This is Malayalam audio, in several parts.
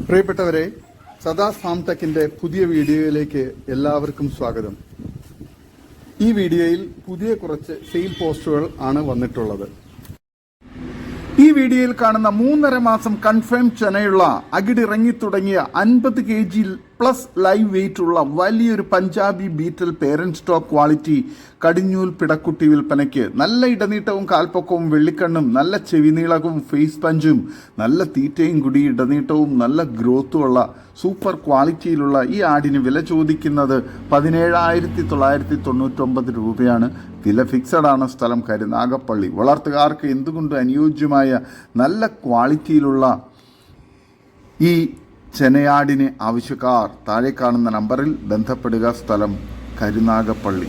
പ്രിയപ്പെട്ടവരെ, സദാസ് ഫാം ടെക്കിന്റെ പുതിയ വീഡിയോയിലേക്ക് എല്ലാവർക്കും സ്വാഗതം. ഈ വീഡിയോയിൽ പുതിയ കുറച്ച് സെയിൽ പോസ്റ്റുകൾ ആണ് വന്നിട്ടുള്ളത്. ഈ വീഡിയോയിൽ കാണുന്ന 3.5 മാസം കൺഫേം ചെനയുള്ള അകിടിറങ്ങി തുടങ്ങിയ 50 kg പ്ലസ് ലൈവ് വെയിറ്റ് ഉള്ള വലിയൊരു Punjabi Beetal parent stock quality കടിഞ്ഞൂൽ പിടക്കുട്ടി വിൽപ്പനയ്ക്ക്. നല്ല ഇടനീട്ടവും കാൽപ്പൊക്കവും വെള്ളിക്കണ്ണും നല്ല ചെവിനീളകവും ഫേസ് പഞ്ചും നല്ല തീറ്റയും കൂടി ഇടനീട്ടവും നല്ല ഗ്രോത്തുമുള്ള സൂപ്പർ ക്വാളിറ്റിയിലുള്ള ഈ ആടിന് വില ചോദിക്കുന്നത് 17,999 രൂപയാണ്. വില ഫിക്സഡ് ആണ്. സ്ഥലം കരുനാഗപ്പള്ളി. വളർത്തുകാർക്ക് എന്തുകൊണ്ട് അനുയോജ്യമായ നല്ല ക്വാളിറ്റിയിലുള്ള ഈ ചെനയാടിന് ആവശ്യക്കാർ താഴെ കാണുന്ന നമ്പറിൽ ബന്ധപ്പെടുക. സ്ഥലം കരുനാഗപ്പള്ളി.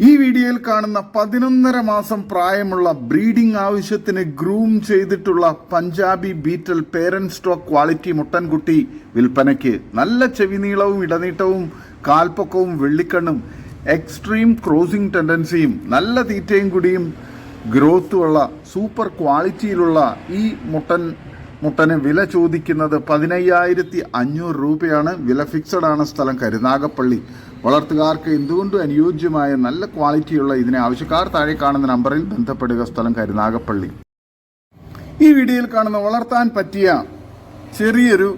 ഈ വീഡിയോയിൽ കാണുന്ന 11.5 മാസം പ്രായമുള്ള ബ്രീഡിംഗ് ആവശ്യത്തിന് ഗ്രൂം ചെയ്തിട്ടുള്ള Punjabi Beetal parent stock quality മുട്ടൻകുട്ടി വിൽപ്പനയ്ക്ക്. നല്ല ചെവിനീളവും ഇടനീട്ടവും കാൽപ്പൊക്കവും വെള്ളിക്കണ്ണും എക്സ്ട്രീം ക്രോസിംഗ് ടെൻഡൻസിയും നല്ല തീറ്റയും കൂടിയും ഗ്രോത്തുമുള്ള സൂപ്പർ ക്വാളിറ്റിയിലുള്ള ഈ മുട്ടന് വില ചോദിക്കുന്നത് 15,500 രൂപയാണ്. വില ഫിക്സഡ് ആണ്. സ്ഥലം കരുനാഗപ്പള്ളി. വളർത്തുകാർക്ക് എന്തുകൊണ്ടും അനുയോജ്യമായ നല്ല ക്വാളിറ്റിയുള്ള ഇതിനെ ആവശ്യക്കാർ താഴെ കാണുന്ന നമ്പറിൽ ബന്ധപ്പെടുക. സ്ഥലം കരുനാഗപ്പള്ളി. ഈ വീഡിയോയിൽ കാണുന്ന വളർത്താൻ പറ്റിയ ചെറിയൊരു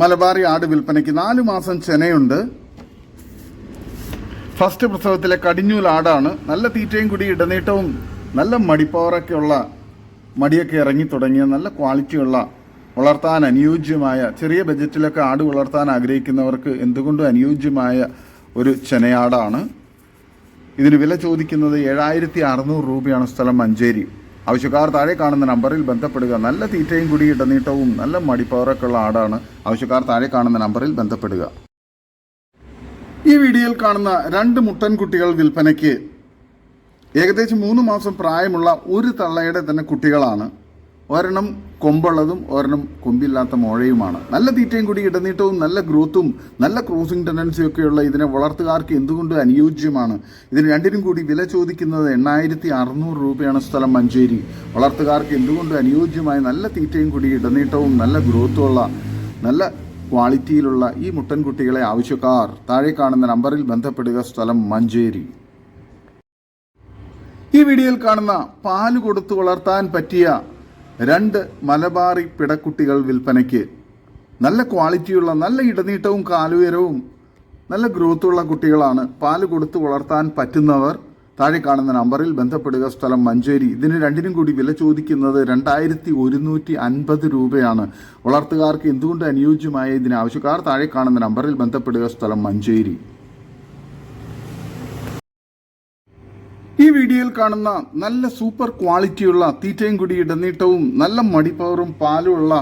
മലബാറി ആട് വിൽപ്പനയ്ക്ക്. 4 മാസം ചെനയുണ്ട്. ഫസ്റ്റ് പ്രസവത്തിലെ കടിഞ്ഞൂൽ ആടാണ്. നല്ല തീറ്റയും കൂടി ഇടനീട്ടവും നല്ല മടിപ്പവറൊക്കെയുള്ള മടിയൊക്കെ ഇറങ്ങി തുടങ്ങിയ നല്ല ക്വാളിറ്റിയുള്ള വളർത്താൻ അനുയോജ്യമായ ചെറിയ ബജറ്റിലൊക്കെ ആട് വളർത്താൻ ആഗ്രഹിക്കുന്നവർക്ക് എന്തുകൊണ്ടും അനുയോജ്യമായ ഒരു ചെനയാടാണ്. ഇതിന് വില ചോദിക്കുന്നത് 7,600 രൂപയാണ്. സ്ഥലം മഞ്ചേരി. ആവശ്യക്കാർ താഴെ കാണുന്ന നമ്പറിൽ ബന്ധപ്പെടുക. നല്ല തീറ്റയും കൂടി ഇടനീട്ടവും നല്ല മടിപ്പവറൊക്കെ ഉള്ള ആടാണ്. ആവശ്യക്കാർ താഴെ കാണുന്ന നമ്പറിൽ ബന്ധപ്പെടുക. ഈ വീഡിയോയിൽ കാണുന്ന 2 മുട്ടൻകുട്ടികൾ വിൽപ്പനയ്ക്ക്. ഏകദേശം 3 മാസം പ്രായമുള്ള ഒരു തള്ളയുടെ തന്നെ കുട്ടികളാണ്. ഒരെണ്ണം കൊമ്പുള്ളതും ഒരെണ്ണം കൊമ്പില്ലാത്ത മോഴയുമാണ്. നല്ല തീറ്റയും കൂടി ഇടനീട്ടവും നല്ല ഗ്രോത്തും നല്ല ക്രോസിംഗ് ടെൻഡൻസിയൊക്കെയുള്ള ഇതിനെ വളർത്തുകാർക്ക് എന്തുകൊണ്ട് അനുയോജ്യമാണ്. ഇതിന് രണ്ടിനും കൂടി വില ചോദിക്കുന്നത് 8,600 രൂപയാണ്. സ്ഥലം മഞ്ചേരി. വളർത്തുകാർക്ക് എന്തുകൊണ്ട് അനുയോജ്യമായ നല്ല തീറ്റയും കൂടി ഇടനീട്ടവും നല്ല ഗ്രോത്തുമുള്ള നല്ല ക്വാളിറ്റിയിലുള്ള ഈ മുട്ടൻകുട്ടികളെ ആവശ്യക്കാർ താഴെ കാണുന്ന നമ്പറിൽ ബന്ധപ്പെടുക. സ്ഥലം മഞ്ചേരി. ഈ വീഡിയോയിൽ കാണുന്ന പാല് കൊടുത്ത് വളർത്താൻ പറ്റിയ 2 മലബാറി പിടക്കുട്ടികൾ വിൽപ്പനയ്ക്ക്. നല്ല ക്വാളിറ്റിയുള്ള നല്ല ഇടനീട്ടവും കാലുയരവും നല്ല ഗ്രോത്തുള്ള കുട്ടികളാണ്. പാല് കൊടുത്ത് വളർത്താൻ പറ്റുന്നവർ താഴെ കാണുന്ന നമ്പറിൽ ബന്ധപ്പെടുക. സ്ഥലം മഞ്ചേരി. ഇതിന് രണ്ടിനും കൂടി വില ചോദിക്കുന്നത് 2,150 രൂപയാണ്. വളർത്തുകാർക്ക് എന്തുകൊണ്ട് അനുയോജ്യമായ ഇതിന് ആവശ്യക്കാർ താഴെ കാണുന്ന നമ്പറിൽ ബന്ധപ്പെടുക. സ്ഥലം മഞ്ചേരി. ഈ വീഡിയോയിൽ കാണുന്ന നല്ല സൂപ്പർ ക്വാളിറ്റിയുള്ള തീറ്റയും കൂടി ഇടനീട്ടവും നല്ല മടിപ്പവറും പാലുമുള്ള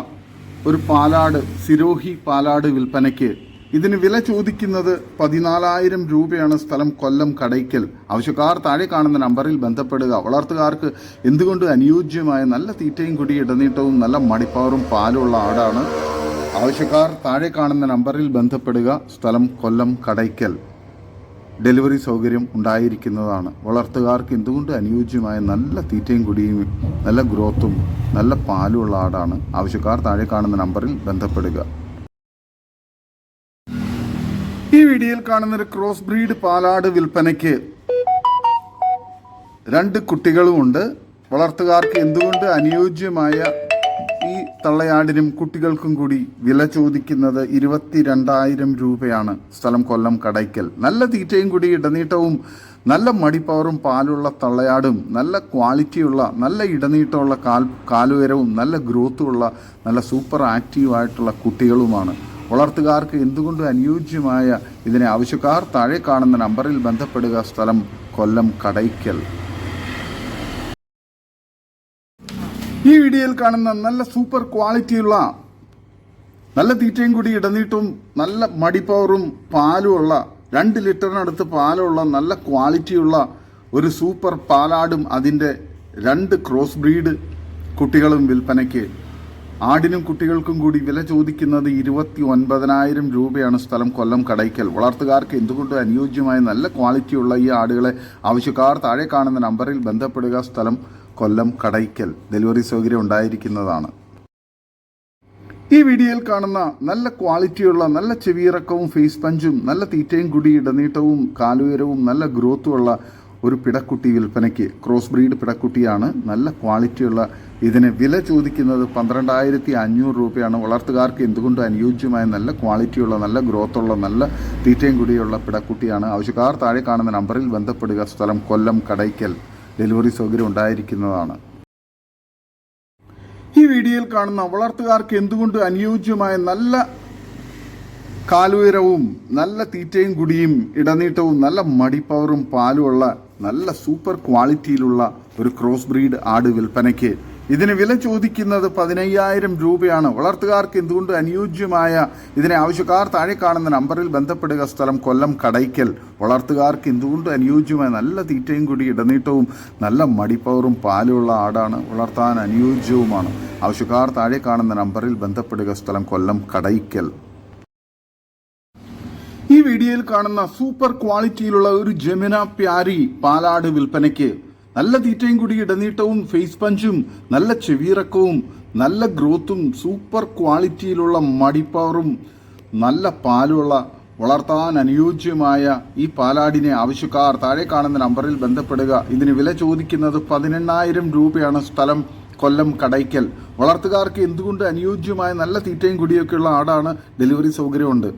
ഒരു പാലാട്, സിരോഹി പാലാട് വിൽപ്പനയ്ക്ക്. ഇതിന് വില ചോദിക്കുന്നത് 14,000 രൂപയാണ്. സ്ഥലം കൊല്ലം കടയ്ക്കൽ. ആവശ്യക്കാർ താഴെ കാണുന്ന നമ്പറിൽ ബന്ധപ്പെടുക. വളർത്തുകാർക്ക് എന്തുകൊണ്ട് അനുയോജ്യമായ നല്ല തീറ്റയും കൂടി ഇടനീട്ടവും നല്ല മടിപ്പവറും പാലുമുള്ള ആടാണ്. ആവശ്യക്കാർ താഴെ കാണുന്ന നമ്പറിൽ ബന്ധപ്പെടുക. സ്ഥലം കൊല്ലം കടയ്ക്കൽ. ഡെലിവറി സൗകര്യം ഉണ്ടായിരിക്കുന്നതാണ്. വളർത്തുകാർക്ക് എന്തുകൊണ്ട് അനുയോജ്യമായ നല്ല തീറ്റയും കൂടിയും നല്ല ഗ്രോത്തും നല്ല പാലുമുള്ള ആടാണ്. ആവശ്യക്കാർ താഴെ കാണുന്ന നമ്പറിൽ ബന്ധപ്പെടുക. ഈ വീഡിയോയിൽ കാണുന്നൊരു ക്രോസ് ബ്രീഡ് പാലാട് വിൽപ്പനയ്ക്ക്. 2 കുട്ടികളുമുണ്ട്. വളർത്തുകാർക്ക് എന്തുകൊണ്ട് അനുയോജ്യമായ ഈ തള്ളയാടിനും കുട്ടികൾക്കും കൂടി വില ചോദിക്കുന്നത് 22,000 രൂപയാണ്. സ്ഥലം കൊല്ലം കടയ്ക്കൽ. നല്ല തീറ്റയും കൂടി ഇടനീട്ടവും നല്ല മടിപ്പവറും പാലുള്ള തള്ളയാടും നല്ല ക്വാളിറ്റിയുള്ള നല്ല ഇടനീട്ടമുള്ള കാലുയരവും നല്ല ഗ്രോത്തുമുള്ള നല്ല സൂപ്പർ ആക്റ്റീവായിട്ടുള്ള കുട്ടികളുമാണ്. വളർത്തുകാർക്ക് എന്തുകൊണ്ട് അനുയോജ്യമായ ഇതിനെ ആവശ്യക്കാർ താഴെ കാണുന്ന നമ്പറിൽ ബന്ധപ്പെടുക. സ്ഥലം കൊല്ലം കടയ്ക്കൽ. ഈ വീഡിയോയിൽ കാണുന്ന നല്ല സൂപ്പർ ക്വാളിറ്റിയുള്ള നല്ല തീറ്റയും കൂടി ഇടനീട്ടവും നല്ല മടിപ്പവറും പാലുമുള്ള 2 ലിറ്ററിനടുത്ത് പാലുള്ള നല്ല ക്വാളിറ്റിയുള്ള ഒരു സൂപ്പർ പാലാടും അതിൻ്റെ 2 ക്രോസ് ബ്രീഡ് കുട്ടികളും വിൽപ്പനയ്ക്ക്. ആടിനും കുട്ടികൾക്കും കൂടി വില ചോദിക്കുന്നത് 29,000 രൂപയാണ്. സ്ഥലം കൊല്ലം കടയ്ക്കൽ. വളർത്തുകാർക്ക് എന്തുകൊണ്ടും അനുയോജ്യമായ നല്ല ക്വാളിറ്റിയുള്ള ഈ ആടുകളെ ആവശ്യക്കാർ താഴെ കാണുന്ന നമ്പറിൽ ബന്ധപ്പെടുക. സ്ഥലം കൊല്ലം കടയ്ക്കൽ. ഡെലിവറി സൗകര്യം ഉണ്ടായിരിക്കുന്നതാണ്. ഈ വീഡിയോയിൽ കാണുന്ന നല്ല ക്വാളിറ്റിയുള്ള നല്ല ചെവിയിറക്കവും ഫേസ് പഞ്ചും നല്ല തീറ്റയും കുടി ഇടനീട്ടവും കാലുയരവും നല്ല ഗ്രോത്തുമുള്ള ഒരു പിടക്കുട്ടി വിൽപ്പനയ്ക്ക്. ക്രോസ് ബ്രീഡ് പിടക്കുട്ടിയാണ്. നല്ല ക്വാളിറ്റിയുള്ള ഇതിന് വില ചോദിക്കുന്നത് 12,500 രൂപയാണ്. വളർത്തുകാർക്ക് എന്തുകൊണ്ടും അനുയോജ്യമായ നല്ല ക്വാളിറ്റിയുള്ള നല്ല ഗ്രോത്തുള്ള നല്ല തീറ്റയും കുടിയുള്ള പിടക്കുട്ടിയാണ്. ആവശ്യക്കാർ താഴെ കാണുന്ന നമ്പറിൽ ബന്ധപ്പെടുക. സ്ഥലം കൊല്ലം കടയ്ക്കൽ. ഡെലിവറി സൗകര്യം ഉണ്ടായിരിക്കുന്നതാണ്. ഈ വീഡിയോയിൽ കാണുന്ന വളർത്തുകാർക്ക് എന്തുകൊണ്ട് അനുയോജ്യമായ നല്ല കാലുയരവും നല്ല തീറ്റയും കുടിയും ഇടനീട്ടവും നല്ല മടിപ്പവറും പാലുമുള്ള നല്ല സൂപ്പർ ക്വാളിറ്റിയിലുള്ള ഒരു ക്രോസ് ബ്രീഡ് ആട് വിൽപ്പനയ്ക്ക്. ഇതിന് വില ചോദിക്കുന്നത് 15,000 രൂപയാണ്. വളർത്തുകാർക്ക് എന്തുകൊണ്ട് അനുയോജ്യമായ ഇതിനെ ആവശ്യക്കാർ താഴെ കാണുന്ന നമ്പറിൽ ബന്ധപ്പെടുക. സ്ഥലം കൊല്ലം കടയ്ക്കൽ. വളർത്തുകാർക്ക് എന്തുകൊണ്ട് അനുയോജ്യമായ നല്ല തീറ്റയും കൂടി ഇടനീട്ടവും നല്ല മടിപ്പവറും പാലുമുള്ള ആടാണ്. വളർത്താൻ അനുയോജ്യവുമാണ്. ആവശ്യക്കാർ താഴെ കാണുന്ന നമ്പറിൽ ബന്ധപ്പെടുക. സ്ഥലം കൊല്ലം കടയ്ക്കൽ. ഈ വീഡിയോയിൽ കാണുന്ന സൂപ്പർ ക്വാളിറ്റിയിലുള്ള ഒരു ജമുന പ്യാരി പാലാട് വിൽപ്പനയ്ക്ക്. നല്ല തീറ്റയും കൂടി ഇടനീട്ടവും ഫേസ് പഞ്ചും നല്ല ചെവിയിറക്കവും നല്ല ഗ്രോത്തും സൂപ്പർ ക്വാളിറ്റിയിലുള്ള മടിപ്പവറും നല്ല പാലുള്ള വളർത്താൻ അനുയോജ്യമായ ഈ പാലാടിനെ ആവശ്യക്കാർ താഴെ കാണുന്ന നമ്പറിൽ ബന്ധപ്പെടുക. ഇതിന് വില ചോദിക്കുന്നത് 18,000 രൂപയാണ്. സ്ഥലം കൊല്ലം കടയ്ക്കൽ. വളർത്തുകാർക്ക് എന്തുകൊണ്ട് അനുയോജ്യമായ നല്ല തീറ്റയും കുടിയൊക്കെയുള്ള ആടാണ്. ഡെലിവറി സൗകര്യമുണ്ട്.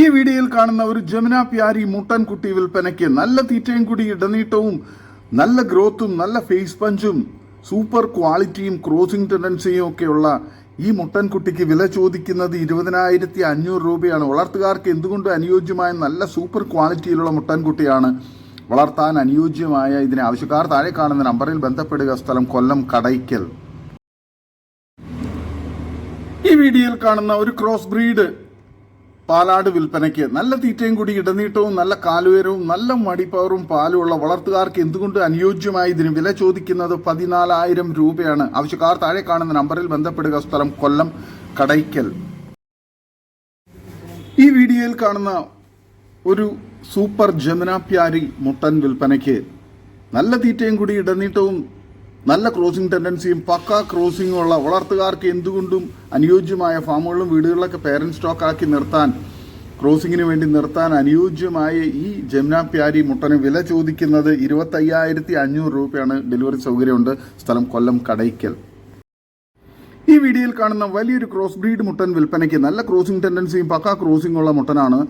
ഈ വീഡിയോയിൽ കാണുന്ന ഒരു ജമുന പ്യാരി മുട്ടൻ കുട്ടി വിൽപ്പനയ്ക്ക്. നല്ല തീറ്റയും കൂടി ഇടനീട്ടവും നല്ല ഗ്രോത്തും നല്ല ഫേസ് പഞ്ചും സൂപ്പർ ക്വാളിറ്റിയും ക്രോസിംഗ് ടെൻഡൻസിയും ഒക്കെയുള്ള ഈ മുട്ടൻ കുട്ടിക്ക് വില ചോദിക്കുന്നത് 20,500 രൂപയാണ്. വളർത്തുകാർക്ക് എന്തുകൊണ്ട് അനുയോജ്യമായ നല്ല സൂപ്പർ ക്വാളിറ്റിയിലുള്ള മുട്ടൻ കുട്ടിയാണ്. വളർത്താൻ അനുയോജ്യമായ ഇതിനെ ആവശ്യക്കാർ താഴെ കാണുന്ന നമ്പറിൽ ബന്ധപ്പെടുക. സ്ഥലം കൊല്ലം കടയ്ക്കൽ. ഈ വീഡിയോയിൽ കാണുന്ന ഒരു ക്രോസ് ബ്രീഡ് പാലാട് വിൽപ്പനയ്ക്ക്. നല്ല തീറ്റയും കൂടി ഇടനീട്ടവും നല്ല കാലുയരവും നല്ല മടിപ്പവറും പാലുമുള്ള വളർത്തുകാർക്ക് എന്തുകൊണ്ട് അനുയോജ്യമായി ഇതിന് വില ചോദിക്കുന്നത് 14,000 രൂപയാണ്. ആവശ്യക്കാർ താഴെ കാണുന്ന നമ്പറിൽ ബന്ധപ്പെടുക. സ്ഥലം കൊല്ലം കടയ്ക്കൽ. ഈ വീഡിയോയിൽ കാണുന്ന ഒരു സൂപ്പർ ജമുന പ്യാരി മുട്ടൻ വിൽപ്പനയ്ക്ക്. നല്ല തീറ്റയും കൂടി ഇടനീട്ടവും നല്ല ക്രോസിംഗ് ടെൻഡൻസിയും പക്ക ക്രോസിംഗും ഉള്ള വളർത്തുകാർക്ക് എന്തുകൊണ്ടും അനുയോജ്യമായ ഫാമുകളിലും വീടുകളിലൊക്കെ പേരന്റ് സ്റ്റോക്ക് ആക്കി നിർത്താൻ ക്രോസിങ്ങിന് വേണ്ടി നിർത്താൻ അനുയോജ്യമായ ഈ ജമുന പ്യാരി മുട്ടന് വില ചോദിക്കുന്നത് 25,500 രൂപയാണ്. ഡെലിവറി സൗകര്യമുണ്ട്. സ്ഥലം കൊല്ലം കടയ്ക്കൽ. ഈ വീഡിയോയിൽ കാണുന്ന വലിയൊരു ക്രോസ് ബ്രീഡ് മുട്ടൻ വിൽപ്പനയ്ക്ക്. നല്ല ക്രോസിംഗ് ടെൻഡൻസിയും പക്ക ക്രോസിംഗ് ഉള്ള മുട്ടനാണ്.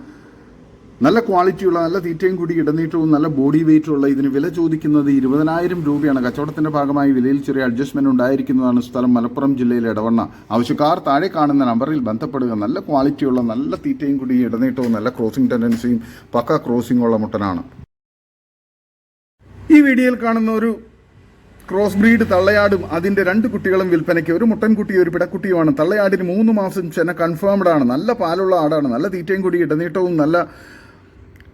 നല്ല ക്വാളിറ്റിയുള്ള നല്ല തീറ്റയും കൂടി ഇടനീട്ടവും നല്ല ബോഡി വെയിറ്റുള്ള ഇതിന് വില ചോദിക്കുന്നത് 20,000 രൂപയാണ്. കച്ചവടത്തിന്റെ ഭാഗമായി വിലയിൽ ചെറിയ അഡ്ജസ്റ്റ്മെന്റ് ഉണ്ടായിരിക്കുന്നതാണ്. സ്ഥലം മലപ്പുറം ജില്ലയിലെ ഇടവണ്ണ. ആവശ്യക്കാർ താഴെ കാണുന്ന നമ്പറിൽ ബന്ധപ്പെടുക. നല്ല ക്വാളിറ്റിയുള്ള നല്ല തീറ്റയും കൂടി ഇടനീട്ടവും നല്ല ക്രോസിംഗ് ടെൻഡൻസിയും പക്ക ക്രോസിംഗ് ഉള്ള മുട്ടനാണ്. ഈ വീഡിയോയിൽ കാണുന്ന ഒരു ക്രോസ് ബ്രീഡ് തള്ളയാടും അതിന്റെ 2 കുട്ടികളും വിൽപ്പനയ്ക്ക്. ഒരു മുട്ടൻകുട്ടിയും ഒരു പിടക്കുട്ടിയുമാണ്. തള്ളയാടിന് 3 മാസം ചെന കൺഫേംഡ് ആണ്. നല്ല പാലുള്ള ആടാണ്. നല്ല തീറ്റയും കൂടി ഇടനീട്ടവും നല്ല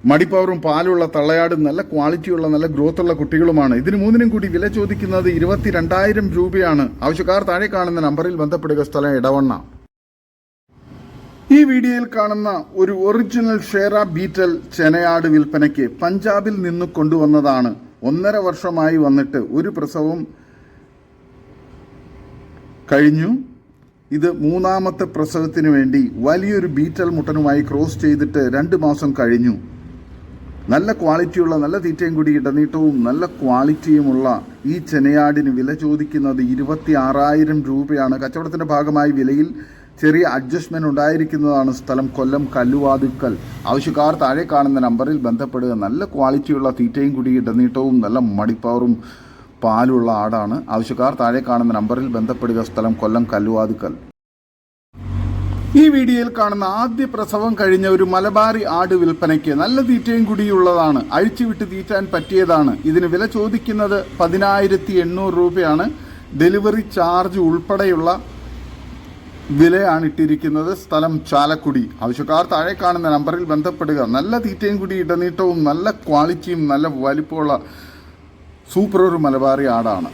മടിപ്പവറും പാലുള്ള തള്ളയാടും നല്ല ക്വാളിറ്റിയുള്ള നല്ല ഗ്രോത്തുള്ള കുട്ടികളുമാണ്. ഇതിന് 3നും കൂടി വില ചോദിക്കുന്നത് 22,000 രൂപയാണ്. ആവശ്യക്കാർ താഴെ കാണുന്ന നമ്പറിൽ ബന്ധപ്പെടുക. സ്ഥലം ഇടവണ്ണ. ഈ വീഡിയോയിൽ കാണുന്ന ഒരു ഒറിജിനൽ ഷേറ ബീറ്റൽ ചെനയാട് വിൽപ്പനയ്ക്ക്. പഞ്ചാബിൽ നിന്ന് കൊണ്ടുവന്നതാണ്. 1.5 വർഷമായി വന്നിട്ട് ഒരു പ്രസവം കഴിഞ്ഞു. ഇത് 3ാമത്തെ പ്രസവത്തിന് വേണ്ടി വലിയൊരു ബീറ്റൽ മുട്ടനുമായി ക്രോസ് ചെയ്തിട്ട് 2 മാസം കഴിഞ്ഞു. നല്ല ക്വാളിറ്റിയുള്ള നല്ല തീറ്റയും കൂടി ഇടനീട്ടവും നല്ല ക്വാളിറ്റിയുമുള്ള ഈ ചെനയാടിന് വില ചോദിക്കുന്നത് 26,000 രൂപയാണ്. കച്ചവടത്തിന്റെ ഭാഗമായി വിലയിൽ ചെറിയ അഡ്ജസ്റ്റ്മെന്റ് ഉണ്ടായിരിക്കുന്നതാണ്. സ്ഥലം കൊല്ലം കല്ലുവാതുക്കൽ. ആവശ്യക്കാർ താഴെ കാണുന്ന നമ്പറിൽ ബന്ധപ്പെടുക. നല്ല ക്വാളിറ്റിയുള്ള തീറ്റയും കൂടി ഇടനീട്ടവും നല്ല മടിപ്പവറും പാലുള്ള ആടാണ്. ആവശ്യക്കാർ താഴെ കാണുന്ന നമ്പറിൽ ബന്ധപ്പെടുക. സ്ഥലം കൊല്ലം കല്ലുവാതുക്കൽ. ഈ വീഡിയോയിൽ കാണുന്ന ആദ്യ പ്രസവം കഴിഞ്ഞ ഒരു മലബാറി ആട് വിൽപ്പനയ്ക്ക്. നല്ല തീറ്റയും കുടിയുള്ളതാണ്. അഴിച്ചുവിട്ട് തീറ്റാൻ പറ്റിയതാണ്. ഇതിന് വില ചോദിക്കുന്നത് 10,800 രൂപയാണ്. ഡെലിവറി ചാർജ് ഉൾപ്പെടെയുള്ള വിലയാണ് ഇട്ടിരിക്കുന്നത്. സ്ഥലം ചാലക്കുടി. ആവശ്യക്കാർ താഴെ കാണുന്ന നമ്പറിൽ ബന്ധപ്പെടുക. നല്ല തീറ്റയും കൂടി ഇടനീട്ടവും നല്ല ക്വാളിറ്റിയും നല്ല വലിപ്പമുള്ള സൂപ്പർ ഒരു മലബാറി ആടാണ്.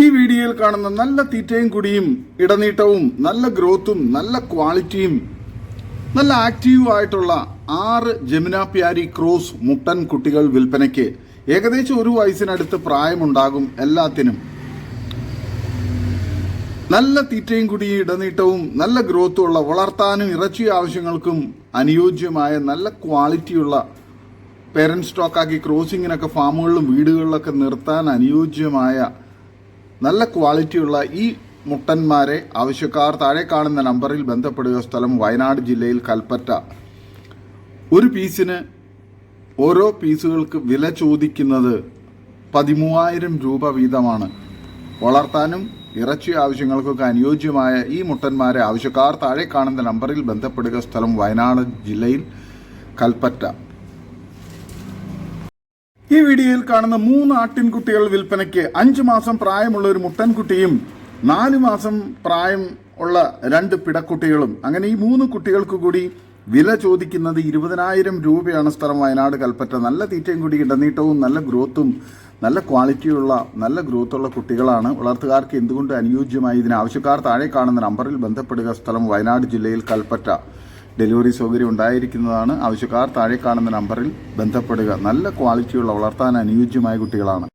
ഈ വീഡിയോയിൽ കാണുന്ന നല്ല തീറ്റയും കുടിയും ഇടനീട്ടവും നല്ല ഗ്രോത്തും നല്ല ക്വാളിറ്റിയും നല്ല ആക്റ്റീവ് ആയിട്ടുള്ള 6 ജമുന പ്യാരി ക്രോസ് മുട്ടൻ കുട്ടികൾ വിൽപ്പനയ്ക്ക്. ഏകദേശം 1 വയസ്സിനടുത്ത് പ്രായമുണ്ടാകും. എല്ലാത്തിനും നല്ല തീറ്റയും കുടിയും ഇടനീട്ടവും നല്ല ഗ്രോത്തും ഉള്ള, വളർത്താനും ഇറച്ചി ആവശ്യങ്ങൾക്കും അനുയോജ്യമായ നല്ല ക്വാളിറ്റിയുള്ള പേരന്റ് സ്റ്റോക്കാക്കി ക്രോസിങ്ങിനൊക്കെ ഫാമുകളിലും വീടുകളിലൊക്കെ നിർത്താൻ അനുയോജ്യമായ നല്ല ക്വാളിറ്റിയുള്ള ഈ മുട്ടന്മാരെ ആവശ്യക്കാർ താഴെ കാണുന്ന നമ്പറിൽ ബന്ധപ്പെടുക. സ്ഥലം വയനാട് ജില്ലയിൽ കൽപ്പറ്റ. ഒരു പീസിന് ഓരോ പീസുകൾക്ക് വില ചോദിക്കുന്നത് 13,000 രൂപ വീതമാണ്. വളർത്താനും ഇറച്ചി ആവശ്യങ്ങൾക്കൊക്കെ അനുയോജ്യമായ ഈ മുട്ടന്മാരെ ആവശ്യക്കാർ താഴെ കാണുന്ന നമ്പറിൽ ബന്ധപ്പെടുക. സ്ഥലം വയനാട് ജില്ലയിൽ കൽപ്പറ്റ. ഈ വീഡിയോയിൽ കാണുന്ന 3 ആട്ടിൻകുട്ടികൾ വിൽപ്പനയ്ക്ക്. 5 മാസം പ്രായമുള്ള ഒരു മുട്ടൻകുട്ടിയും 4 മാസം പ്രായം ഉള്ള 2 പിടക്കുട്ടികളും. അങ്ങനെ ഈ 3 കുട്ടികൾക്ക് കൂടി വില ചോദിക്കുന്നത് 20,000 രൂപയാണ്. സ്ഥലം വയനാട് കൽപ്പറ്റ. നല്ല തീറ്റയും കൂടി ഇടനീട്ടവും നല്ല ഗ്രോത്തും നല്ല ക്വാളിറ്റിയുള്ള നല്ല ഗ്രോത്തുള്ള കുട്ടികളാണ്. വളർത്തുകാർക്ക് എന്തുകൊണ്ട് അനുയോജ്യമായി. ഇതിന് ആവശ്യക്കാർ താഴെ കാണുന്ന നമ്പറിൽ ബന്ധപ്പെടുക. സ്ഥലം വയനാട് ജില്ലയിൽ കൽപ്പറ്റ. ഡെലിവറി സൗകര്യം ഉണ്ടായിരിക്കുന്നതാണ്. ആവശ്യക്കാർ താഴെ കാണുന്ന നമ്പറിൽ ബന്ധപ്പെടുക. നല്ല ക്വാളിറ്റിയുള്ള വളർത്താൻ അനുയോജ്യമായ കുട്ടികളാണ്.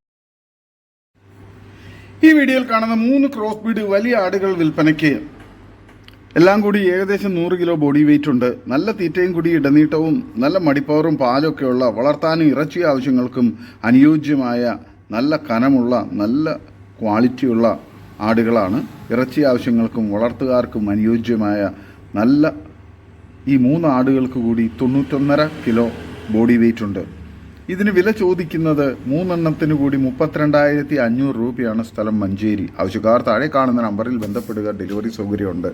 ഈ വീഡിയോയിൽ കാണുന്ന 3 ക്രോസ് ബ്രീഡ് വലിയ ആടുകൾ വിൽപ്പനയ്ക്ക്. എല്ലാം കൂടി ഏകദേശം 100 കിലോ ബോഡി വെയിറ്റ് ഉണ്ട്. നല്ല തീറ്റയും കൂടി ഇടനീട്ടവും നല്ല മടിപ്പവറും പാലൊക്കെയുള്ള, വളർത്താനും ഇറച്ചി ആവശ്യങ്ങൾക്കും അനുയോജ്യമായ നല്ല കനമുള്ള നല്ല ക്വാളിറ്റിയുള്ള ആടുകളാണ്. ഇറച്ചി ആവശ്യങ്ങൾക്കും വളർത്തുകാർക്കും അനുയോജ്യമായ നല്ല ഈ 3 ആടുകൾക്ക് കൂടി 91.5 കിലോ ബോഡി വെയിറ്റ് ഉണ്ട്. ഇതിന് വില ചോദിക്കുന്നത് 3 എണ്ണത്തിന് കൂടി 32,500 രൂപയാണ്. സ്ഥലം മഞ്ചേരി. ആവശ്യക്കാർ താഴെ കാണുന്ന നമ്പറിൽ ബന്ധപ്പെടുക. ഡെലിവറി സൗകര്യമുണ്ട്.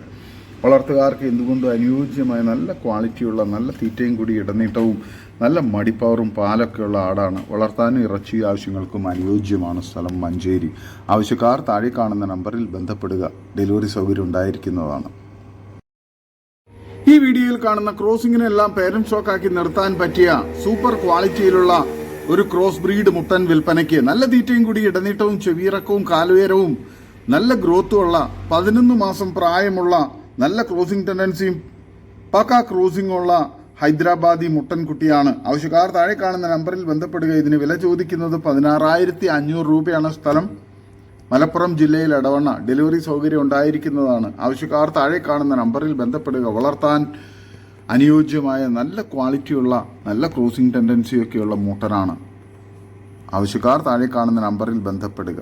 വളർത്തുകാർക്ക് എന്തുകൊണ്ടും അനുയോജ്യമായ നല്ല ക്വാളിറ്റിയുള്ള നല്ല തീറ്റയും കൂടി ഇടനീട്ടവും നല്ല മടിപ്പവറും പാലൊക്കെയുള്ള ആടാണ്. വളർത്താനും ഇറച്ചി ആവശ്യങ്ങൾക്കും അനുയോജ്യമാണ്. സ്ഥലം മഞ്ചേരി. ആവശ്യക്കാർ താഴെ കാണുന്ന നമ്പറിൽ ബന്ധപ്പെടുക. ഡെലിവറി സൗകര്യം ഉണ്ടായിരിക്കുന്നതാണ്. ഈ വീഡിയോയിൽ കാണുന്ന ക്രോസിങ്ങിനെല്ലാം പേരന്റ് സ്റ്റോക്കാക്കി നിർത്താൻ പറ്റിയ സൂപ്പർ ക്വാളിറ്റിയിലുള്ള ഒരു ക്രോസ് ബ്രീഡ് മുട്ടൻ വിൽപ്പനയ്ക്ക്. നല്ല തീറ്റയും കൂടി ഇടനീട്ടവും ചെവിയിറക്കവും കാലുയരവും നല്ല ഗ്രോത്തുമുള്ള 11 മാസം പ്രായമുള്ള നല്ല ക്രോസിംഗ് ടെൻഡൻസിയും പക്ക ക്രോസിംഗുള്ള ഹൈദരാബാദി മുട്ടൻകുട്ടിയാണ്. ആവശ്യക്കാർ താഴെ കാണുന്ന നമ്പറിൽ ബന്ധപ്പെടുക. ഇതിന് വില ചോദിക്കുന്നത് 16,500 രൂപയാണ്. സ്ഥലം മലപ്പുറം ജില്ലയിൽ എടവണ്ണ. ഡെലിവറി സൗകര്യം ഉണ്ടായിരിക്കുന്നതാണ്. ആവശ്യക്കാർ താഴെ കാണുന്ന നമ്പറിൽ ബന്ധപ്പെടുക. വളർത്താൻ അനുയോജ്യമായ നല്ല ക്വാളിറ്റിയുള്ള നല്ല ക്രോസിംഗ് ടെൻഡൻസിയൊക്കെയുള്ള മുട്ടനാണ്. ആവശ്യക്കാർ താഴെ കാണുന്ന നമ്പറിൽ ബന്ധപ്പെടുക.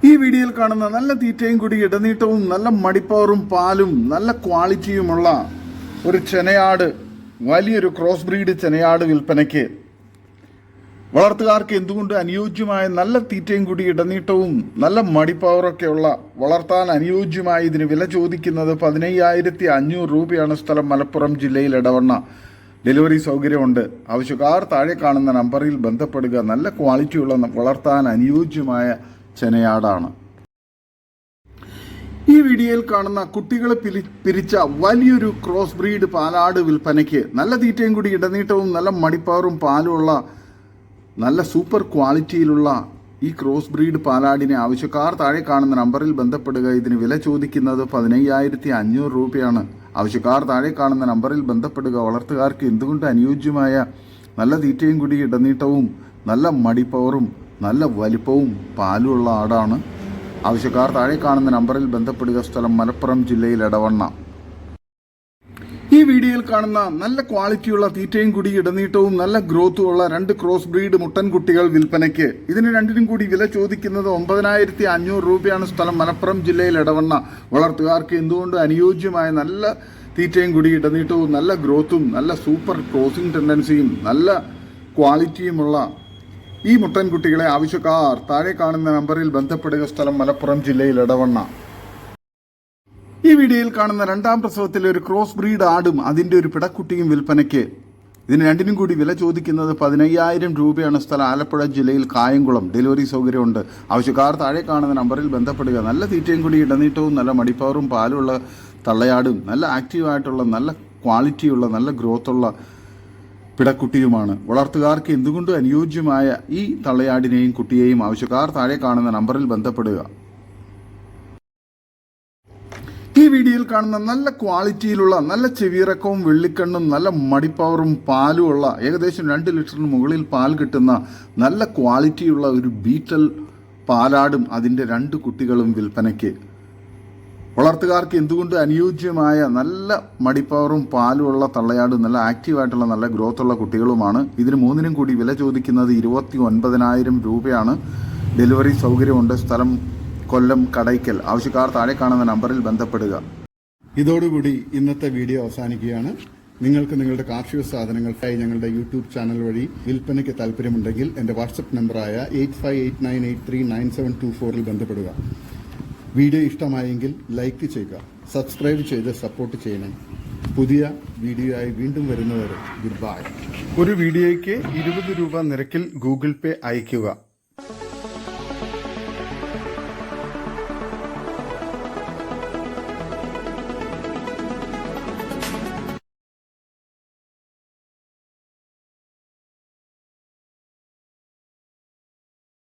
ഈ വീഡിയോയിൽ കാണുന്ന നല്ല തീറ്റയും കൂടി ഇടനീട്ടവും നല്ല മടിപ്പവറും പാലും നല്ല ക്വാളിറ്റിയുമുള്ള ഒരു ചെനയാട്, വലിയൊരു ക്രോസ് ബ്രീഡ് ചെനയാട് വിൽപ്പനയ്ക്ക്. വളർത്തുകാർക്ക് എന്തുകൊണ്ട് അനുയോജ്യമായ നല്ല തീറ്റയും കൂടി ഇടനീട്ടവും നല്ല മടിപ്പവറൊക്കെയുള്ള, വളർത്താൻ അനുയോജ്യമായി ഇതിന് വില ചോദിക്കുന്നത് 15,500 രൂപയാണ്. സ്ഥലം മലപ്പുറം ജില്ലയിൽ എടവണ്ണ. ഡെലിവറി സൗകര്യമുണ്ട്. ആവശ്യക്കാർ താഴെ കാണുന്ന നമ്പറിൽ ബന്ധപ്പെടുക. നല്ല ക്വാളിറ്റിയുള്ള വളർത്താൻ അനുയോജ്യമായ ചെനയാടാണ്. ഈ വീഡിയോയിൽ കാണുന്ന കുട്ടികളെ പിരിച്ച വലിയൊരു ക്രോസ് ബ്രീഡ് പാലാട് വിൽപ്പനയ്ക്ക്. നല്ല തീറ്റയും കൂടി ഇടനീട്ടവും നല്ല മടിപ്പവറും പാലുമുള്ള നല്ല സൂപ്പർ ക്വാളിറ്റിയിലുള്ള ഈ ക്രോസ് ബ്രീഡ് പാലാടിനെ ആവശ്യക്കാർ താഴെ കാണുന്ന നമ്പറിൽ ബന്ധപ്പെടുക. ഇതിന് വില ചോദിക്കുന്നത് 15,500 രൂപയാണ്. ആവശ്യക്കാർ താഴെ കാണുന്ന നമ്പറിൽ ബന്ധപ്പെടുക. വളർത്തുകാർക്ക് എന്തുകൊണ്ട് അനുയോജ്യമായ നല്ല തീറ്റയും കൂടി ഇടനീട്ടവും നല്ല മടിപ്പവറും നല്ല വലിപ്പവും പാലുമുള്ള ആടാണ്. ആവശ്യക്കാർ താഴെ കാണുന്ന നമ്പറിൽ ബന്ധപ്പെടുക. സ്ഥലം മലപ്പുറം ജില്ലയിൽ എടവണ്ണ. ഈ വീഡിയോയിൽ കാണുന്ന നല്ല ക്വാളിറ്റിയുള്ള തീറ്റയും കൂടി ഇടനീട്ടവും നല്ല ഗ്രോത്തും ഉള്ള 2 ക്രോസ് ബ്രീഡ് മുട്ടൻകുട്ടികൾ വിൽപ്പനയ്ക്ക്. ഇതിന് രണ്ടിനും കൂടി വില ചോദിക്കുന്നത് 9,500 രൂപയാണ്. സ്ഥലം മലപ്പുറം ജില്ലയിൽ എടവണ്ണ. വളർത്തുകാർക്ക് എന്തുകൊണ്ട് അനുയോജ്യമായ നല്ല തീറ്റയും കൂടി ഇടനീട്ടവും നല്ല ഗ്രോത്തും നല്ല സൂപ്പർ ക്രോസിംഗ് ടെൻഡൻസിയും നല്ല ക്വാളിറ്റിയുമുള്ള ഈ മുട്ടൻകുട്ടികളെ ആവശ്യക്കാർ താഴെ കാണുന്ന നമ്പറിൽ ബന്ധപ്പെടുക. സ്ഥലം മലപ്പുറം ജില്ലയിൽ എടവണ്ണ. ഈ വീഡിയോയിൽ കാണുന്ന 2ാം പ്രസവത്തിലെ ഒരു ക്രോസ് ബ്രീഡ് ആടും അതിൻ്റെ ഒരു പിടക്കുട്ടിയും വിൽപ്പനയ്ക്ക്. ഇതിന് രണ്ടിനും കൂടി വില ചോദിക്കുന്നത് 15,000 രൂപയാണ്. സ്ഥലം ആലപ്പുഴ ജില്ലയിൽ കായംകുളം. ഡെലിവറി സൗകര്യമുണ്ട്. ആവശ്യക്കാർ താഴെ കാണുന്ന നമ്പറിൽ ബന്ധപ്പെടുക. നല്ല തീറ്റയും കൂടി ഇടനീട്ടവും നല്ല മടിപ്പവറും പാലുള്ള തള്ളയാടും നല്ല ആക്റ്റീവായിട്ടുള്ള നല്ല ക്വാളിറ്റിയുള്ള നല്ല ഗ്രോത്തുള്ള പിടക്കുട്ടിയുമാണ്. വളർത്തുകാർക്ക് എന്തുകൊണ്ടും അനുയോജ്യമായ ഈ തള്ളയാടിനെയും കുട്ടിയെയും ആവശ്യക്കാർ താഴെ കാണുന്ന നമ്പറിൽ ബന്ധപ്പെടുക. ഈ വീഡിയോയിൽ കാണുന്ന നല്ല ക്വാളിറ്റിയിലുള്ള, നല്ല ചെവിയിറക്കവും വെള്ളിക്കണ്ണും നല്ല മടിപ്പവറും പാലും ഉള്ള, ഏകദേശം 2 ലിറ്ററിന് മുകളിൽ പാൽ കിട്ടുന്ന നല്ല ക്വാളിറ്റിയുള്ള ഒരു ബീറ്റൽ പാലാടും അതിൻ്റെ 2 കുട്ടികളും വിൽപ്പനയ്ക്ക്. വളർത്തുകാർക്ക് എന്തുകൊണ്ട് അനുയോജ്യമായ നല്ല മടിപ്പവറും പാലും ഉള്ള തള്ളയാടും നല്ല ആക്റ്റീവായിട്ടുള്ള നല്ല ഗ്രോത്തുള്ള കുട്ടികളുമാണ്. ഇതിന് 3നും കൂടി വില ചോദിക്കുന്നത് 29,000 രൂപയാണ്. ഡെലിവറി സൗകര്യമുണ്ട്. സ്ഥലം കൊല്ലം കടയ്ക്കൽ. ആവശ്യക്കാർ താഴെ കാണുന്ന നമ്പറിൽ ബന്ധപ്പെടുക. ഇതോടുകൂടി ഇന്നത്തെ വീഡിയോ അവസാനിക്കുകയാണ്. നിങ്ങൾക്ക് നിങ്ങളുടെ കാർഷിക സാധനങ്ങൾക്കായി ഞങ്ങളുടെ യൂട്യൂബ് ചാനൽ വഴി വിൽപ്പനയ്ക്ക് താല്പര്യമുണ്ടെങ്കിൽ എൻ്റെ വാട്സപ്പ് നമ്പറായ 8589839724 ബന്ധപ്പെടുക. വീഡിയോ ഇഷ്ടമായെങ്കിൽ ലൈക്ക് ചെയ്യുക, സബ്സ്ക്രൈബ് ചെയ്ത് സപ്പോർട്ട് ചെയ്യണം. പുതിയ വീഡിയോയായി വീണ്ടും വരുന്നവരെ ഗുഡ് ബൈ. ഒരു വീഡിയോയ്ക്ക് 20 രൂപ നിരക്കിൽ ഗൂഗിൾ പേ അയയ്ക്കുക.